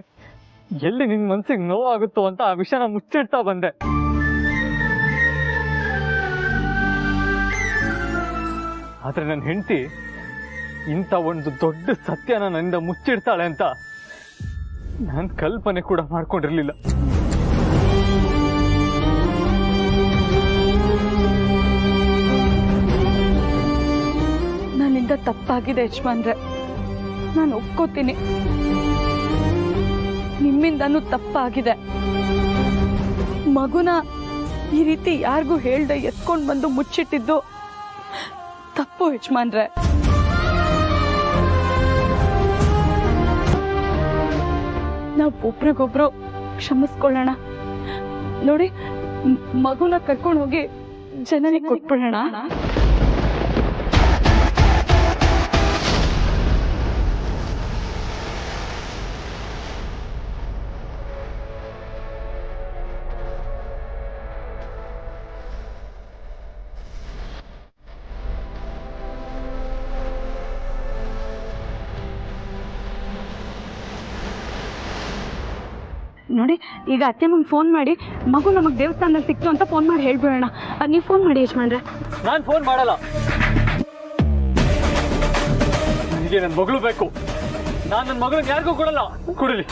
ಎಲ್ಲಿ ನಿನ್ ಮನ್ಸಿಗೆ ನೋವಾಗುತ್ತೋ ಅಂತ ಆ ವಿಷಯನ ಮುಚ್ಚಿಡ್ತಾ ಬಂದೆ. ಆದ್ರೆ ನನ್ನ ಹೆಂಡತಿ ಇಂಥ ಒಂದು ದೊಡ್ಡ ಸತ್ಯನ ನನ್ನಿಂದ ಮುಚ್ಚಿಡ್ತಾಳೆ ಅಂತ ನಾನು ಕಲ್ಪನೆ ಕೂಡ ಮಾಡ್ಕೊಂಡಿರ್ಲಿಲ್ಲ. ನನ್ನಿಂದ ತಪ್ಪಾಗಿದೆ ಯಜಮಾನ್ರೆ, ನಾನು ಒಪ್ಕೋತೀನಿ. ನಿಮ್ಮಿಂದನೂ ತಪ್ಪಾಗಿದೆ. ಮಗುನ ಈ ರೀತಿ ಯಾರಿಗೂ ಹೇಳ್ದೆ ಎತ್ಕೊಂಡ್ ಬಂದು ಮುಚ್ಚಿಟ್ಟಿದ್ದು ತಪ್ಪು ಯಜಮಾನ್ರೆ. ನಾವು ಒಬ್ರಿಗೊಬ್ರು ಕ್ಷಮಿಸ್ಕೊಳ್ಳೋಣ. ನೋಡಿ, ಮಗುನ ಕರ್ಕೊಂಡು ಹೋಗಿ ಜನರಿಗೆ ಕೊಟ್ಬಿಡೋಣ. ನೋಡಿ, ಈಗ ಅತ್ತೆಮ್ಮಂಗೆ ಫೋನ್ ಮಾಡಿ ಮಗು ನಮಗೆ ದೇವಸ್ಥಾನದಲ್ಲಿ ಸಿಕ್ತು ಅಂತ ಫೋನ್ ಮಾಡಿ ಹೇಳ್ಬಿಡೋಣ. ನೀವು ಫೋನ್ ಮಾಡಿ ಯಜಮಾನ್ರೆ. ನಾನು ಫೋನ್ ಮಾಡಲ್ಲ. ನನಗೆ ನನ್ನ ಮಗಳು ಬೇಕು. ನಾನು ನನ್ನ ಮಗಳನ್ನ ಯಾರಿಗೂ ಕೊಡಲ್ಲ. ಕೊಡಲಿ.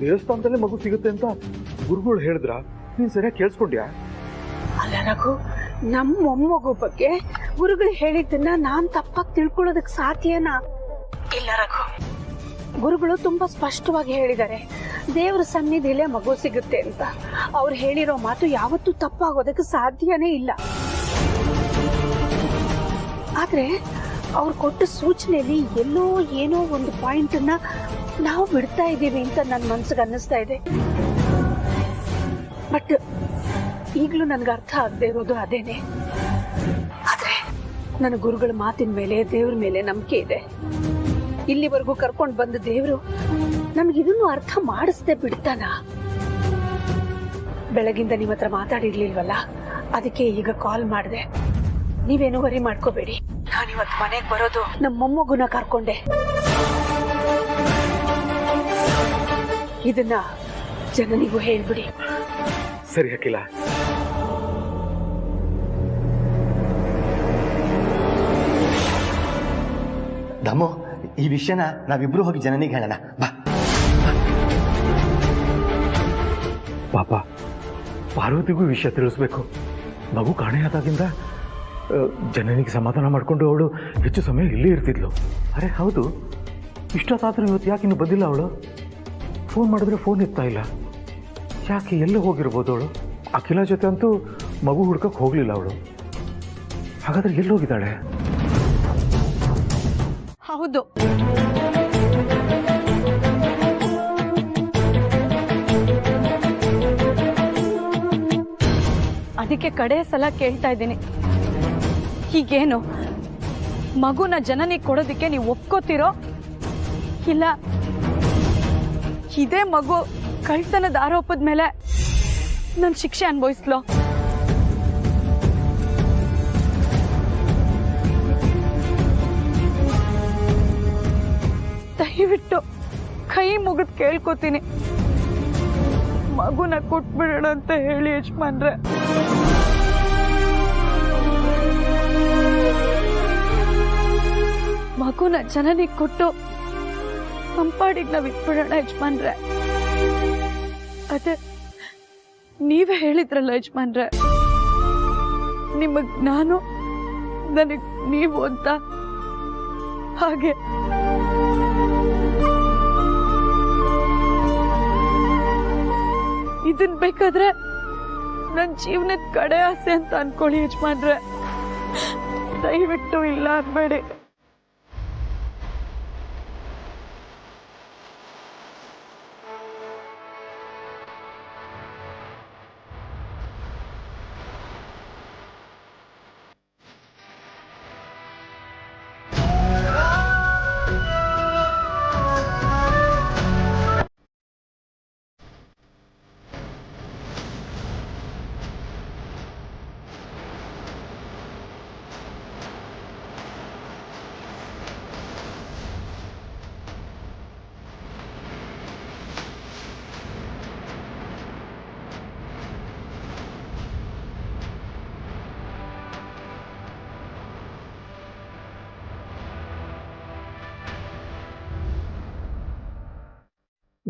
ದೇವಸ್ಥಾನದಲ್ಲೇ ಮಗು ಸಿಗುತ್ತೆ ಅಂತ ಗುರುಗಳು ಹೇಳಿದ್ರ? ನೀನ್ ಸರಿಯಾಗಿ ಕೇಳಿಸ್ಕೊಂಡ್ಯಾ? ಅಲ್ಲ ರಘು, ನಮ್ಮ ಮೊಮ್ಮಗು ಬಗ್ಗೆ ಗುರುಗಳು ಹೇಳಿದ್ದನ್ನ ನಾನ್ ತಪ್ಪಾಗಿ ತಿಳ್ಕೊಳ್ಳೋದಕ್ ಸಾಧ್ಯನಾ? ಇಲ್ಲ ರಘು, ಗುರುಗಳು ತುಂಬಾ ಸ್ಪಷ್ಟವಾಗಿ ಹೇಳಿದ್ದಾರೆ, ದೇವ್ರ ಸನ್ನಿಧಿಲೇ ಮಗು ಸಿಗುತ್ತೆ ಅಂತ. ಅವ್ರು ಹೇಳಿರೋ ಮಾತು ಯಾವತ್ತೂ ತಪ್ಪಾಗೋದಕ್ಕೆ ಸಾಧ್ಯನೇ ಇಲ್ಲ. ಆದ್ರೆ ಅವ್ರು ಕೊಟ್ಟ ಸೂಚನೆಯಲ್ಲಿ ಎಲ್ಲೋ ಏನೋ ಒಂದು ಪಾಯಿಂಟ್ ಅನ್ನ ನಾವು ಬಿಡ್ತಾ ಇದ್ದೀವಿ ಅಂತ ನನ್ನ ಮನ್ಸಿಗೆ ಅನ್ನಿಸ್ತಾ ಇದೆ. ಬಟ್ ಈಗಲೂ ನನ್ಗೆ ಅರ್ಥ ಆಗದೆ ಇರೋದು ಅದೇನೆ. ಆದ್ರೆ ನನ್ನ ಗುರುಗಳ ಮಾತಿನ ಮೇಲೆ, ದೇವ್ರ ಮೇಲೆ ನಂಬಿಕೆ ಇದೆ. ಇಲ್ಲಿವರೆಗೂ ಕರ್ಕೊಂಡು ಬಂದ ದೇವ್ರು ನಮ್ಗಿದನ್ನು ಅರ್ಥ ಮಾಡಿಸ್ದೆ ಬಿಡ್ತಾನ? ಬೆಳಗಿಂದ ನಿಮ್ಮ ಹತ್ರ ಮಾತಾಡಿರ್ಲಿಲ್ವಲ್ಲ, ಅದಕ್ಕೆ ಈಗ ಕಾಲ್ ಮಾಡಿದೆ. ನೀವೇನು ವರಿ ಮಾಡ್ಕೋಬೇಡಿ, ನಾನಿವತ್ತು ಮನೆಗೆ ಬರೋದು ನಮ್ಮ ಮೊಮ್ಮಗುನ ಕರ್ಕೊಂಡೆ. ಇದನ್ನ ಜನನಿಗೂ ಹೇಳ್ಬಿಡಿ. ಸರಿ ಅಖಿಲ. ದಮ್ಮು, ಈ ವಿಷಯನ ನಾವಿಬ್ರು ಹೋಗಿ ಜನನಿಗೆ ಹೇಳೋಣ ಬಾ. ಪಾಪ ಪಾರ್ವತಿಗೂ ವಿಷಯ ತಿಳಿಸ್ಬೇಕು. ಮಗು ಕಾಣೆಯಾದಾಗಿಂದ ಜನನಿಗೆ ಸಮಾಧಾನ ಮಾಡಿಕೊಂಡು ಅವಳು ಹೆಚ್ಚು ಸಮಯ ಇಲ್ಲೇ ಇರ್ತಿದ್ಲು. ಅರೆ ಹೌದು, ಇಷ್ಟೊತ್ತಾದ್ರೂ ಇವತ್ತು ಯಾಕೆ ಇನ್ನು ಬಂದಿಲ್ಲ ಅವಳು? ಫೋನ್ ಮಾಡಿದ್ರೆ ಫೋನ್ ಎತ್ತಾ ಇಲ್ಲ. ಯಾಕೆ ಎಲ್ಲ ಹೋಗಿರ್ಬೋದು ಅವಳು? ಅಖಿಲ ಜೊತೆ ಅಂತೂ ಮಗು ಹುಡ್ಕಕ್ಕೆ ಹೋಗಲಿಲ್ಲ ಅವಳು. ಹಾಗಾದ್ರೆ ಎಲ್ಲಿ ಹೋಗಿದ್ದಾಳೆ? ಹೌದು, ಅದಕ್ಕೆ ಕಡೆ ಸಲ ಕೇಳ್ತಾ ಇದ್ದೀನಿ, ಹೀಗೇನು ಮಗುನ ಜನನಿಗೆ ಕೊಡೋದಕ್ಕೆ ನೀವು ಒಪ್ಕೋತಿರೋ ಇಲ್ಲ ಇದೇ ಮಗು ಕಳ್ತನದ ಆರೋಪದ ಮೇಲೆ ನಾನು ಶಿಕ್ಷೆ ಅನುಭವಿಸ್ಲೋ? ದಯವಿಟ್ಟು ಕೈ ಮುಗಿದು ಕೇಳ್ಕೊತೀನಿ, ಮಗುನ ಕೊಟ್ಬಿಡೋಣ ಅಂತ ಹೇಳಿ ಯಜಮಾನ್ರೆ. ಮಗುನ ಜನನಿಗೆ ಕೊಟ್ಟು ಸಂಪಾಡಿಗೆ ನಾವ್ ಇಟ್ಬಿಡೋಣ ಯಜಮಾನ್ರೆ. ಅದೇ ನೀವೇ ಹೇಳಿದ್ರಲ್ಲ ಯಜಮಾನ್ರೆ, ನಿಮಗ್ ನಾನು, ನನಗ್ ನೀವು ಅಂತ. ಹಾಗೆ ಇದನ್ ಬೇಕಾದ್ರೆ ನನ್ ಜೀವನದ ಕಡೆ ಆಸೆ ಅಂತ ಅನ್ಕೊಳ್ಳಿ ಯಜಮಾನ್ರೆ. ದಯವಿಟ್ಟು ಇಲ್ಲ ಅನ್ಬೇಡಿ.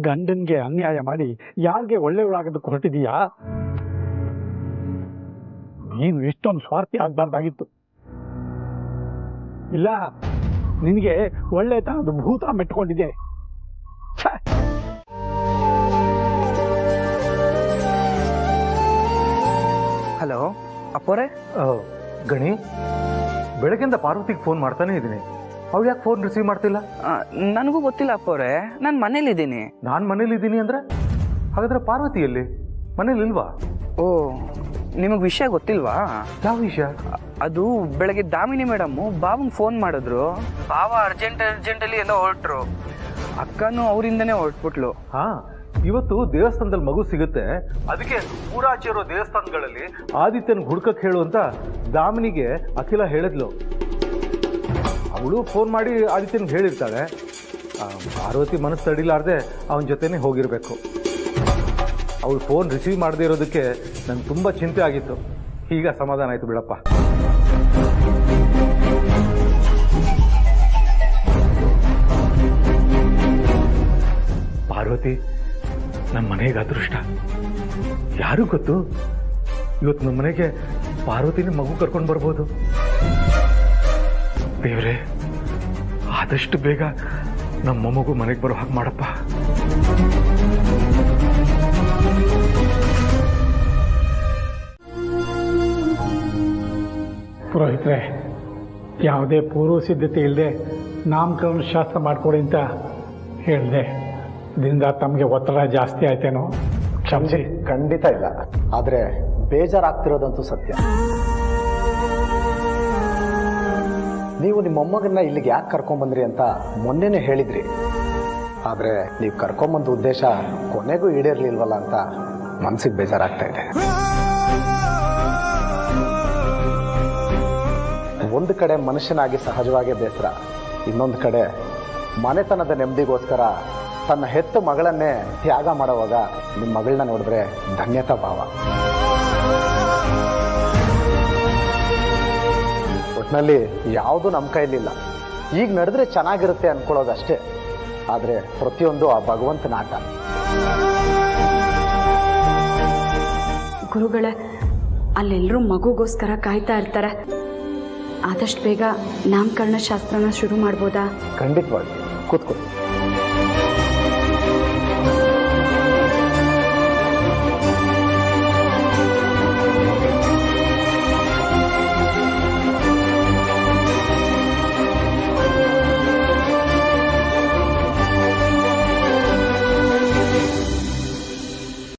ಗಂಡನ್ಗೆ ಅನ್ಯಾಯ ಮಾಡಿ ಯಾರಿಗೆ ಒಳ್ಳೆಯವಳಾಗೋದಕ್ಕೆ ಹೊರಟಿದೀಯಾ? ನೀನು ಇಷ್ಟೊಂದು ಸ್ವಾರ್ಥಿ ಆಗ್ಬಾರ್ದಾಗಿತ್ತು. ಇಲ್ಲ, ನಿನಗೆ ಒಳ್ಳೆತನದ ಭೂತ ಮೆಟ್ಕೊಂಡಿದೆ. ಹಲೋ ಅಪ್ಪೋರೆ. ಗಣಿ, ಬೆಳಗ್ಗೆಯಿಂದ ಪಾರ್ವತಿಗೆ ಫೋನ್ ಮಾಡ್ತಾನೆ ಇದ್ದೀನಿ. ಅವಳು ಯಾಕೆ ಫೋನ್ ರಿಸೀವ್ ಮಾಡ್ತಿಲ್ಲ? ನನಗೂ ಗೊತ್ತಿಲ್ಲ ಅಪ್ಪೋರೆ, ನಾನು ಮನೇಲಿದ್ದೀನಿ. ನಾನು ಮನೇಲಿದ್ದೀನಿ ಅಂದ್ರೆ ಹಾಗಾದ್ರೆ ಪಾರ್ವತಿ ಎಲ್ಲಿ? ಮನೇಲಿ ಇಲ್ವಾ? ಓ, ನಿಮಗೆ ವಿಷಯ ಗೊತ್ತಿಲ್ವಾ? ಯಾವ ವಿಷಯ? ಅದು ಬೆಳಗ್ಗೆ ದಾಮಿನಿ ಮೇಡಮ್ಮು ಬಾವಂಗೆ ಫೋನ್ ಮಾಡಿದ್ರು. ಬಾವ ಅರ್ಜೆಂಟಲ್ಲಿ ಎಲ್ಲ ಹೊರಟ್ರು. ಅಕ್ಕನೂ ಅವರಿಂದನೇ ಹೊರಟ್ಬಿಟ್ಲು. ಹಾ, ಇವತ್ತು ದೇವಸ್ಥಾನದಲ್ಲಿ ಮಗು ಸಿಗುತ್ತೆ, ಅದಕ್ಕೆ ಊರಾಚೆ ಇರೋ ದೇವಸ್ಥಾನಗಳಲ್ಲಿ ಆದಿತ್ಯನ ಹುಡ್ಕಕ್ಕೆ ಹೇಳು ಅಂತ ದಾಮಿನಿಗೆ ಅಖಿಲ ಹೇಳಿದ್ಲು. ಅವಳು ಫೋನ್ ಮಾಡಿ ಆದಿತ್ಯನಿಗೆ ಹೇಳಿರ್ತಾಳೆ. ಪಾರ್ವತಿ ಮನಸ್ಸು ತಡಿಲಾರ್ದೆ ಅವನ ಜೊತೆನೇ ಹೋಗಿರಬೇಕು. ಅವಳು ಫೋನ್ ರಿಸೀವ್ ಮಾಡದೇ ಇರೋದಕ್ಕೆ ನಂಗೆ ತುಂಬ ಚಿಂತೆ ಆಗಿತ್ತು. ಈಗ ಸಮಾಧಾನ ಆಯಿತು ಬಿಡಪ್ಪ. ಪಾರ್ವತಿ ನಮ್ಮ ಮನೆಗೆ ಅದೃಷ್ಟ. ಯಾರು ಗೊತ್ತು, ಇವತ್ತು ನಮ್ಮ ಮನೆಗೆ ಪಾರ್ವತಿನ ಮಗು ಕರ್ಕೊಂಡು ಬರ್ಬೋದು. ದೇವ್ರೆ, ಆದಷ್ಟು ಬೇಗ ನಮ್ಮ ಮೊಮ್ಮಗು ಮನೆಗೆ ಬರೋ ಹಾಗೆ ಮಾಡಪ್ಪ. ಪುರೋಹಿತರೆ, ಯಾವುದೇ ಪೂರ್ವ ಸಿದ್ಧತೆ ಇಲ್ಲದೆ ನಾಮಕರಣ ಶಾಸ್ತ್ರ ಮಾಡ್ಕೊಡಿ ಅಂತ ಹೇಳಿದೆ. ಇದರಿಂದ ತಮಗೆ ಒತ್ತಡ ಜಾಸ್ತಿ ಆಯ್ತೇನೋ? ಕ್ಷಮಿಸಿ. ಖಂಡಿತ ಇಲ್ಲ, ಆದರೆ ಬೇಜಾರಾಗ್ತಿರೋದಂತೂ ಸತ್ಯ. ನೀವು ನಿಮ್ಮ ಮೊಮ್ಮಗನ್ನ ಇಲ್ಲಿಗೆ ಯಾಕೆ ಕರ್ಕೊಂಬಂದ್ರಿ ಅಂತ ಮೊನ್ನೆನೇ ಹೇಳಿದ್ರಿ. ಆದರೆ ನೀವು ಕರ್ಕೊಂಬಂದ ಉದ್ದೇಶ ಕೊನೆಗೂ ಈಡೇರ್ಲಿಲ್ವಲ್ಲ ಅಂತ ಮನಸ್ಸಿಗೆ ಬೇಜಾರಾಗ್ತಾ ಇದೆ. ಒಂದು ಕಡೆ ಮನುಷ್ಯನಾಗಿ ಸಹಜವಾಗಿ ಬೇಸರ, ಇನ್ನೊಂದು ಕಡೆ ಮನೆತನದ ನೆಮ್ಮದಿಗೋಸ್ಕರ ತನ್ನ ಹೆತ್ತ ಮಗಳನ್ನೇ ತ್ಯಾಗ ಮಾಡುವಾಗ ನಿಮ್ಮ ಮಗಳನ್ನ ನೋಡಿದ್ರೆ ಧನ್ಯತಾ ಭಾವ. ಒಟ್ಟಿನಲ್ಲಿ ಯಾವುದೂ ನಮ್ಮ ಕೈಲಿಲ್ಲ. ಈಗ ನಡೆದ್ರೆ ಚೆನ್ನಾಗಿರುತ್ತೆ ಅನ್ಕೊಳ್ಳೋದಷ್ಟೇ. ಆದರೆ ಪ್ರತಿಯೊಂದು ಆ ಭಗವಂತನ ಆಟ. ಗುರುಗಳೇ, ಅಲ್ಲೆಲ್ಲರೂ ಮಗುಗೋಸ್ಕರ ಕಾಯ್ತಾ ಇರ್ತಾರೆ. ಆದಷ್ಟು ಬೇಗ ನಾಮಕರಣ ಶಾಸ್ತ್ರನ ಶುರು ಮಾಡ್ಬೋದಾ? ಖಂಡಿತವಾಗಿ ಕೂತ್ಕೊಳ್ಳಿ.